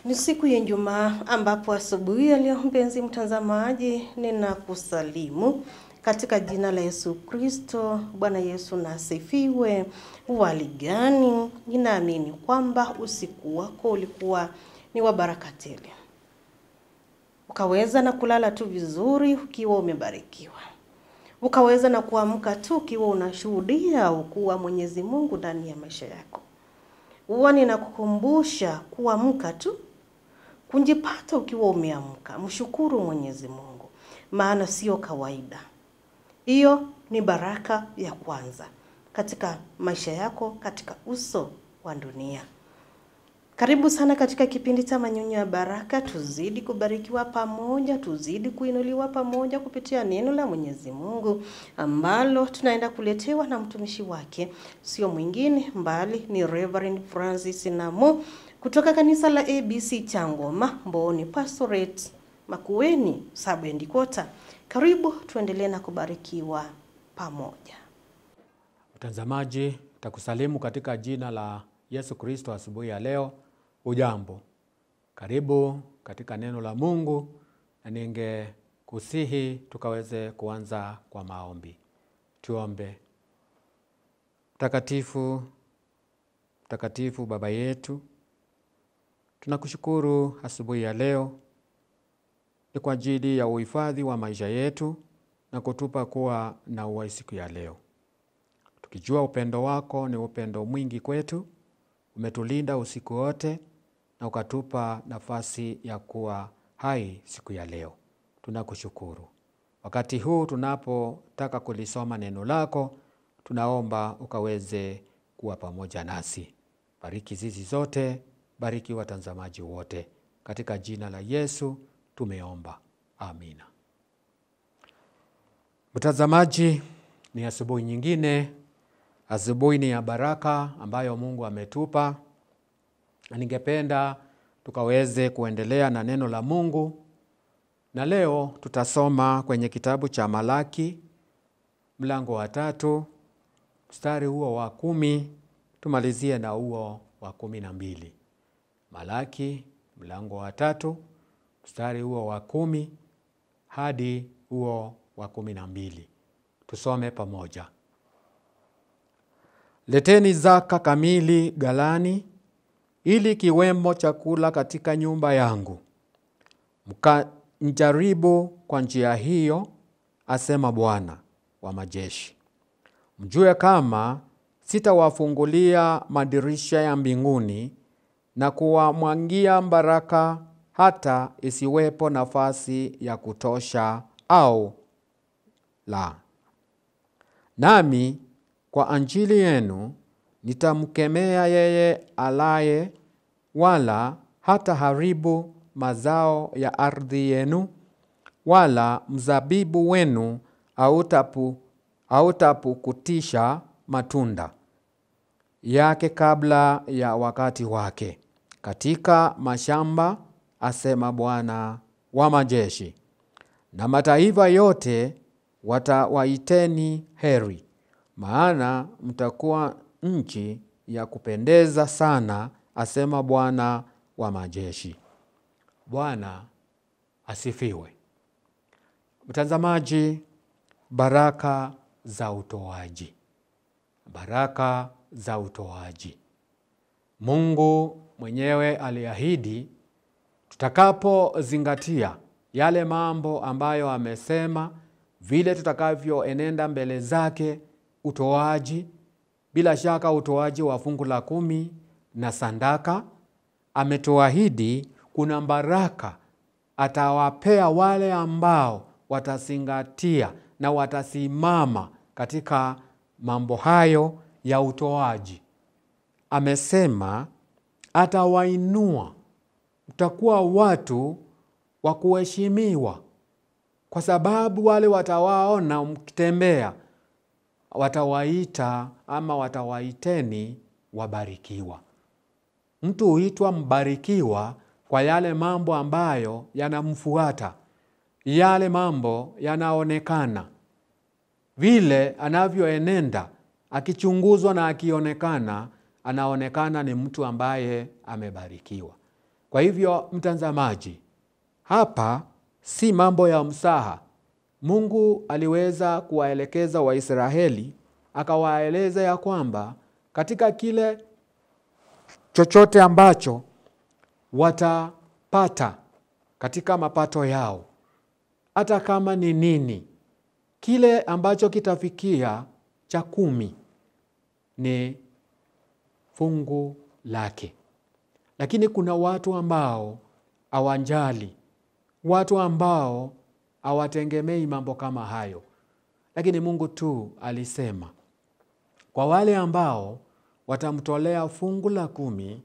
Ni siku ya Ijumaa ambapo asubuhi ya leo mpenzi mtazamaji ninakusalimu katika jina la Yesu Kristo. Bwana Yesu na asifiwe. Hali gani? Ninaamini kwamba usiku wako ulikuwa ni wa baraka tele. Ukaweza na kulala tu vizuri ukiwa umebarikiwa. Ukaweza na kuamka tu ukiwa unashuhudia ukuu wa Mwenyezi Mungu ndani ya maisha yako. Huwa ninakukumbusha kuamka tu, kujipata ukiwa umeamka. Mshukuru Mwenyezi Mungu, maana sio kawaida. Hiyo ni baraka ya kwanza katika maisha yako, katika uso wa dunia. Karibu sana katika kipindi cha Manyunyu ya Baraka. Tuzidi kubarikiwa pamoja, tuzidi kuinuliwa pamoja kupitia neno la Mwenyezi Mungu ambalo tunaenda kuletewa na mtumishi wake, sio mwingine mbali ni Reverend Francis Namu kutoka kanisa la ABC Changoma, Mboni Pastorate, Makueni, Sub-Ndikota. Karibu tuendelee na kubarikiwa pamoja. Mtazamaji, takusalimu katika jina la Yesu Kristo asubuhi ya leo. Ujambo. Karibu katika neno la Mungu, na ningekusihi tukaweze kuanza kwa maombi. Tuombe. Mtakatifu Baba yetu, tunakushukuru asubuhi ya leo ni kwa ajili ya uhifadhi wa maisha yetu na kutupa kuwa na uhai siku ya leo. Tukijua upendo wako ni upendo mwingi kwetu, umetulinda usiku wote na ukatupa nafasi ya kuwa hai siku ya leo. Tunakushukuru. Wakati huu tunapotaka kulisoma neno lako, tunaomba ukaweze kuwa pamoja nasi. Bariki sisi zote, bariki watazamaji wote. Katika jina la Yesu tumeomba. Amina. Mtazamaji, ni asubuhi nyingine. Asubuhi ni ya baraka ambayo Mungu ametupa. Na ningependa tukaweze kuendelea na neno la Mungu. Na leo tutasoma kwenye kitabu cha Malaki mlango wa 3, mstari huo wa 10, tumalizie na huo wa 12. Malaki mlango wa 3, mstari huo wa 10 hadi huo wa 12. Tusome pamoja. Leteni zaka kamili ghalani, ili kiwemo chakula katika nyumba yangu. Mkanijaribu kwa njia hiyo, asema Bwana wa majeshi. Mjue kama sitawafungulia madirisha ya mbinguni na kuwamwagia baraka hata isiwepo nafasi ya kutosha au la. Nami kwa ajili yenu nitamkemea yeye alaye, wala hata haribu mazao ya ardhi yenu, wala mzabibu wenu hautapukutisha matunda yake kabla ya wakati wake katika mashamba, asema Bwana wa majeshi. Na mataifa yote watawaiteni heri, maana mtakuwa nchi ya kupendeza sana, asema Bwana wa majeshi. Bwana asifiwe. Mtazamaji, baraka za utoaji. Baraka za utoaji. Mungu mwenyewe aliahidi tutakapozingatia yale mambo ambayo amesema, vile tutakavyoenenda mbele zake, utoaji, bila shaka utoaji wa fungu la 10 na sadaka, ametuahidi kuna baraka atawapea wale ambao watazingatia na watasimama katika mambo hayo ya utoaji. Amesema atawainua, mtakuwa watu wa kuheshimiwa, kwa sababu wale watawaona mkitembea watawaita ama watawaiteni wabarikiwa. Mtu huitwa mbarikiwa kwa yale mambo ambayo yanamfuata, yale mambo yanaonekana, vile anavyoenenda, akichunguzwa na akionekana, anaonekana ni mtu ambaye amebarikiwa. Kwa hivyo mtazamaji, hapa si mambo ya msaha. Mungu aliweza kuwaelekeza Waisraeli, akawaeleza ya kwamba katika kile chochote ambacho watapata katika mapato yao, hata kama ni nini, kile ambacho kitafikia cha 10 ni fungu lake. Lakini kuna watu ambao hawanjali, watu ambao hawategemei mambo kama hayo. Lakini Mungu tu alisema, kwa wale ambao watamtolea fungu la 10,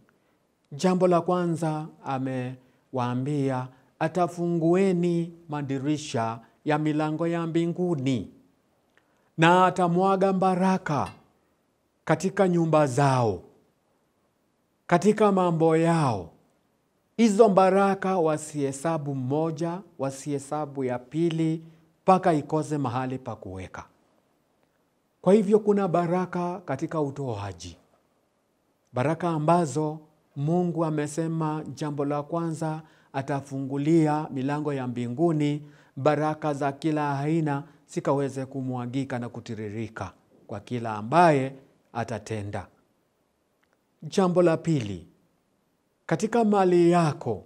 jambo la kwanza amewaambia, atafungueni madirisha ya milango ya mbinguni na atamwaga baraka katika nyumba zao, katika mambo yao. Hizo baraka wasihesabu moja, wasihesabu ya pili, mpaka ikose mahali pa kuweka. Kwa hivyo kuna baraka katika utoaji, baraka ambazo Mungu amesema jambo la kwanza atafungulia milango ya mbinguni, baraka za kila aina sikaweze kumwagika na kutiririka kwa kila ambaye atatenda. Jambo la pili, katika mali yako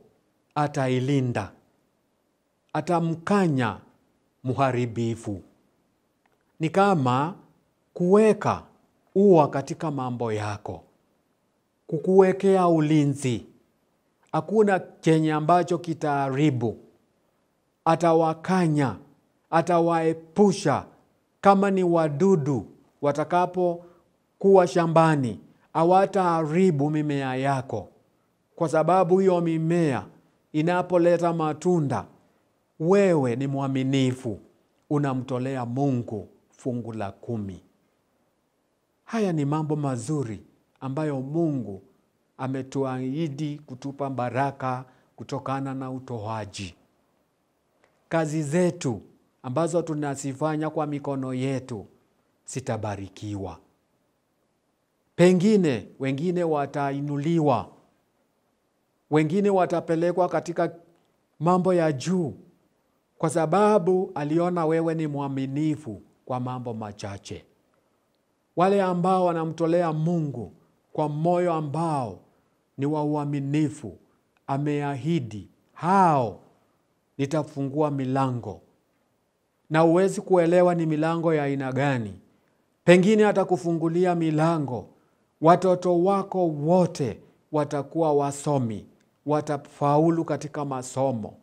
atailinda, atamkanya muharibifu. Ni kama kuweka ua katika mambo yako, kukuwekea ulinzi. Hakuna chenye ambacho kitaharibu. Atawakanya, atawaepusha. Kama ni wadudu watakapo kuwa shambani, hawataharibu mimea yako, kwa sababu hiyo mimea inapoleta matunda, wewe ni mwaminifu, unamtolea Mungu fungu la 10. Haya ni mambo mazuri ambayo Mungu ametuahidi kutupa baraka kutokana na utoaji. Kazi zetu ambazo tunazifanya kwa mikono yetu zitabarikiwa. Pengine wengine watainuliwa, wengine watapelekwa katika mambo ya juu, kwa sababu aliona wewe ni mwaminifu kwa mambo machache. Wale ambao wanamtolea Mungu kwa moyo ambao ni wa uaminifu, ameahidi hao nitafungua milango. Na huwezi kuelewa ni milango ya aina gani. Pengine atakufungulia milango, watoto wako wote watakuwa wasomi, watafaulu katika masomo.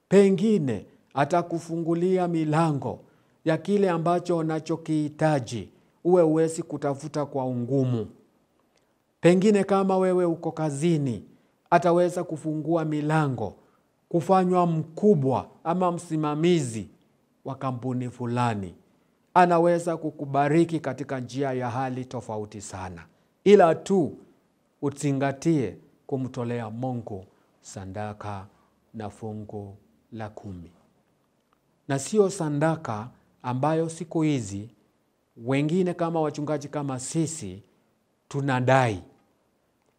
Pengine atakufungulia milango ya kile ambacho unachokihitaji, uwe huwezi kutafuta kwa ungumu. Pengine kama wewe uko kazini, ataweza kufungua milango, kufanywa mkubwa ama msimamizi wa kampuni fulani. Anaweza kukubariki katika njia ya hali tofauti sana. Ila tu uzingatie kumtolea Mungu sadaka na fungu la 10. Na sio sadaka ambayo siku hizi wengine kama wachungaji kama sisi tunadai.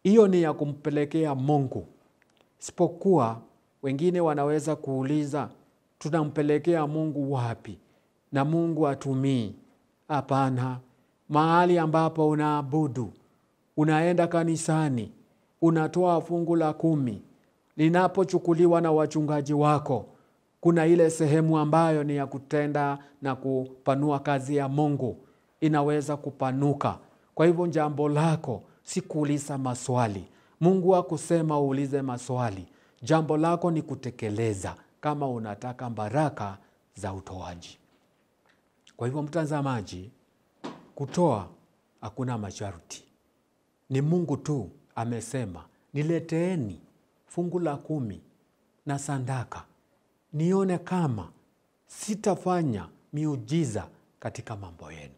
Hiyo ni ya kumpelekea Mungu. Isipokuwa wengine wanaweza kuuliza, tunampelekea Mungu wapi? Na Mungu atumii. Hapana, mahali ambapo unaabudu, unaenda kanisani, unatoa fungu la 10, linapochukuliwa na wachungaji wako, kuna ile sehemu ambayo ni ya kutenda na kupanua kazi ya Mungu, inaweza kupanuka. Kwa hivyo jambo lako si kuuliza maswali. Mungu hakusema uulize maswali. Jambo lako ni kutekeleza kama unataka baraka za utoaji. Kwa hivyo mtazamaji, kutoa hakuna masharti. Ni Mungu tu amesema, nileteeni fungu la 10 na sadaka, nione kama sitafanya miujiza katika mambo yenu.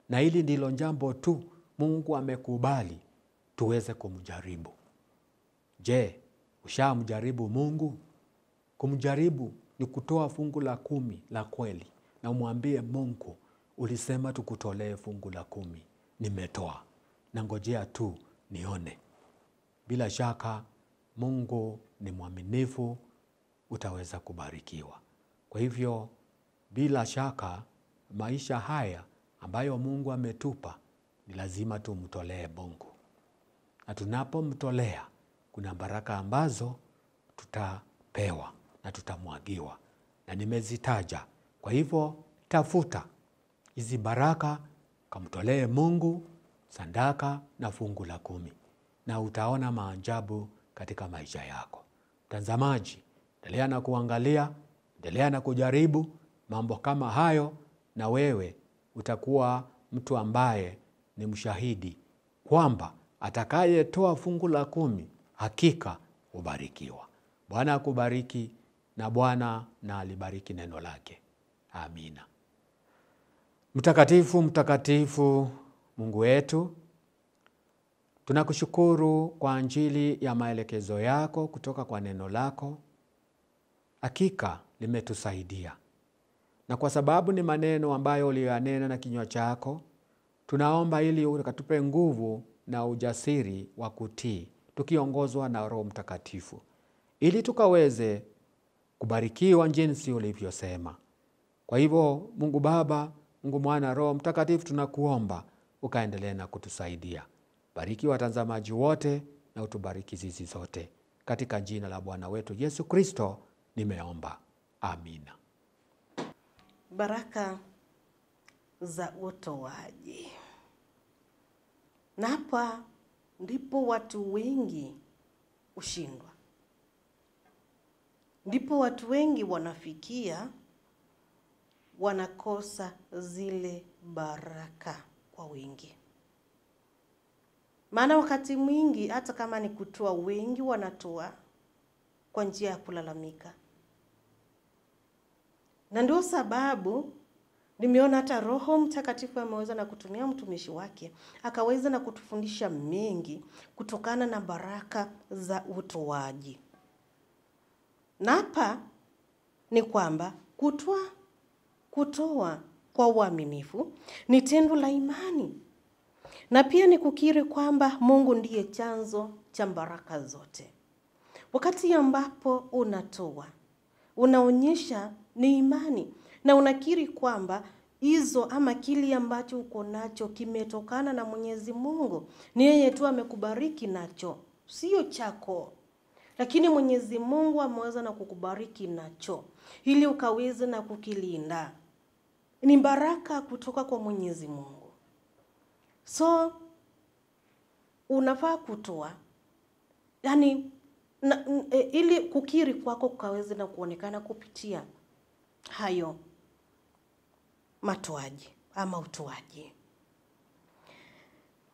Na hili ndilo jambo tu Mungu amekubali tuweze kumjaribu. Je, ushamjaribu Mungu? Kumjaribu ni kutoa fungu la 10 la kweli na umwambie Mungu, ulisema tukutolee fungu la 10, nimetoa, na ngojea tu nione. Bila shaka Mungu ni mwaminifu, utaweza kubarikiwa. Kwa hivyo bila shaka maisha haya ambayo Mungu ametupa ni lazima tumtolee Mungu. Na tunapomtolea kuna baraka ambazo tutapewa na tutamwagiwa. Na nimezitaja. Kwa hivyo tafuta hizi baraka, kamtolee Mungu sadaka na fungu la 10. Na utaona maajabu katika maisha yako. Mtazamaji, endelea na kuangalia, endelea na kujaribu mambo kama hayo, na wewe utakuwa mtu ambaye ni mshahidi kwamba atakayetoa fungu la 10 hakika ubarikiwa. Bwana akubariki, na Bwana na alibariki neno lake. Amina. Mtakatifu, mtakatifu Mungu wetu, tunakushukuru kwa ajili ya maelekezo yako kutoka kwa neno lako. Hakika limetusaidia. Na kwa sababu ni maneno ambayo uliyanena na kinywa chako, tunaomba ili ukatupe nguvu na ujasiri wa kutii, tukiongozwa na Roho Mtakatifu, ili tukaweze kubarikiwa jinsi ulivyosema. Kwa hivyo Mungu Baba, Mungu Mwana, Roho Mtakatifu, tunakuomba ukaendelee na kutusaidia. Bariki watazamaji wote na utubariki sisi sote. Katika jina la Bwana wetu Yesu Kristo nimeomba. Amina. Baraka za utoaji. Na hapa ndipo watu wengi ushindwa. Ndipo watu wengi wanafikia wanakosa zile baraka kwa wingi. Maana wakati mwingi hata kama ni kutoa, wengi wanatoa kwa njia ya kulalamika. Na ndio sababu nimeona hata Roho Mtakatifu ameweza na kutumia mtumishi wake akaweza na kutufundisha mengi kutokana na baraka za utoaji. Na hapa ni kwamba kutoa kwa uaminifu ni tendo la imani. Na pia ni kukiri kwamba Mungu ndiye chanzo cha baraka zote. Wakati ambapo unatoa, unaonyesha ni imani na unakiri kwamba hizo ama kile ambacho uko nacho kimetokana na Mwenyezi Mungu. Ni yeye tu amekubariki nacho, sio chako. Lakini Mwenyezi Mungu ameweza na kukubariki nacho ili ukaweze na kukilinda. Ni baraka kutoka kwa Mwenyezi Mungu. So unafaa kutoa, yani ili kukiri kwako kukaweze na kuonekana kupitia hayo matoaji ama utoaji.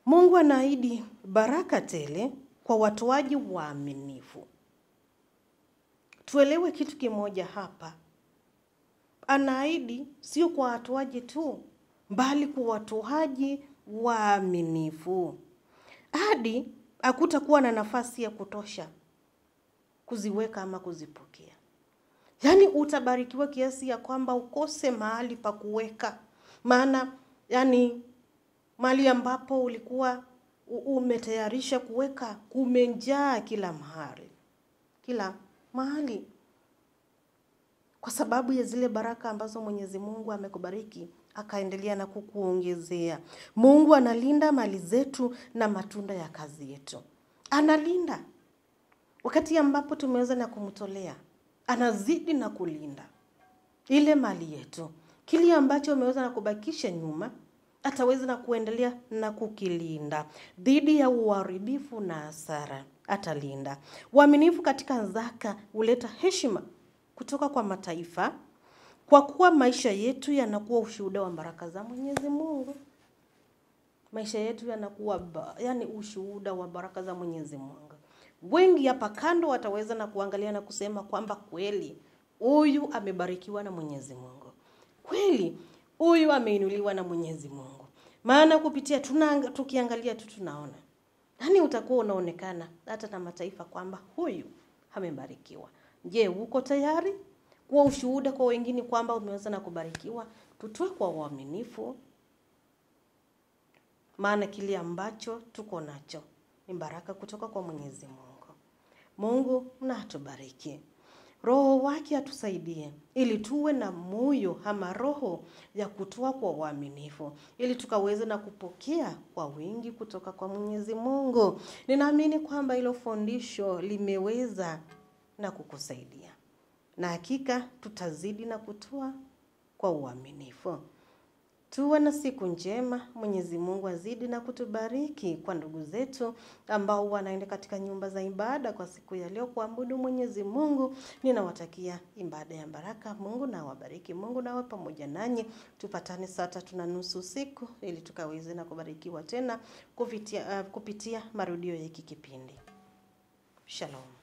Mungu anaahidi baraka tele kwa watoaji waaminifu. Tuelewe kitu kimoja hapa. Anaahidi sio kwa watoaji tu, bali kwa watoaji waaminifu. Hadi hakutakuwa na nafasi ya kutosha kuziweka ama kuzipokea. Yani utabarikiwa kiasi ya kwamba ukose mahali pa kuweka. Maana yani mahali ambapo ulikuwa umetayarisha kuweka kumejaa kila mahali. Kila mahali. Kwa sababu ya zile baraka ambazo Mwenyezi Mungu amekubariki, akaendelea na kukuongezea. Mungu analinda mali zetu na matunda ya kazi yetu. Analinda. Wakati ambapo tumeweza na kumtolea, anazidi na kulinda ile mali yetu. Kile ambacho umeweza na kubakisha nyuma, ataweza na kuendelea na kukilinda dhidi ya uharibifu na hasara. Atalinda. Uaminifu katika zaka huleta heshima kutoka kwa mataifa, kwa kuwa maisha yetu yanakuwa ushuhuda wa baraka za Mwenyezi Mungu. Maisha yetu yanakuwa ushuhuda wa baraka za Mwenyezi Mungu. Wengi hapa kando wataweza na kuangalia na kusema kwamba kweli huyu amebarikiwa na Mwenyezi Mungu. Kweli huyu ameinuliwa na Mwenyezi Mungu. Maana kupitia tukiangalia tu tunaona. Nani utakuwa unaonekana hata na mataifa kwamba huyu amebarikiwa. Je, uko tayari kuwa ushuhuda kwa wengine kwamba umeweza na kubarikiwa? Tutoe kwa uaminifu. Maana kile ambacho tuko nacho ni baraka kutoka kwa Mwenyezi Mungu. Mungu na atubariki. Roho wake atusaidie ili tuwe na moyo ama roho ya kutoa kwa uaminifu, ili tukaweze na kupokea kwa wingi kutoka kwa Mwenyezi Mungu. Ninaamini kwamba hilo fundisho limeweza na kukusaidia, na hakika tutazidi na kutoa kwa uaminifu. Tuwe na siku njema. Mwenyezi Mungu azidi na kutubariki. Kwa ndugu zetu ambao wanaenda katika nyumba za ibada kwa siku ya leo kuabudu Mwenyezi Mungu, ninawatakia ibada ya baraka. Mungu na wabariki. Mungu na wawe pamoja nanyi. Tupatane saa 3:30 usiku ili tukaweze na kubarikiwa tena kupitia marudio ya hiki kipindi. Shalom.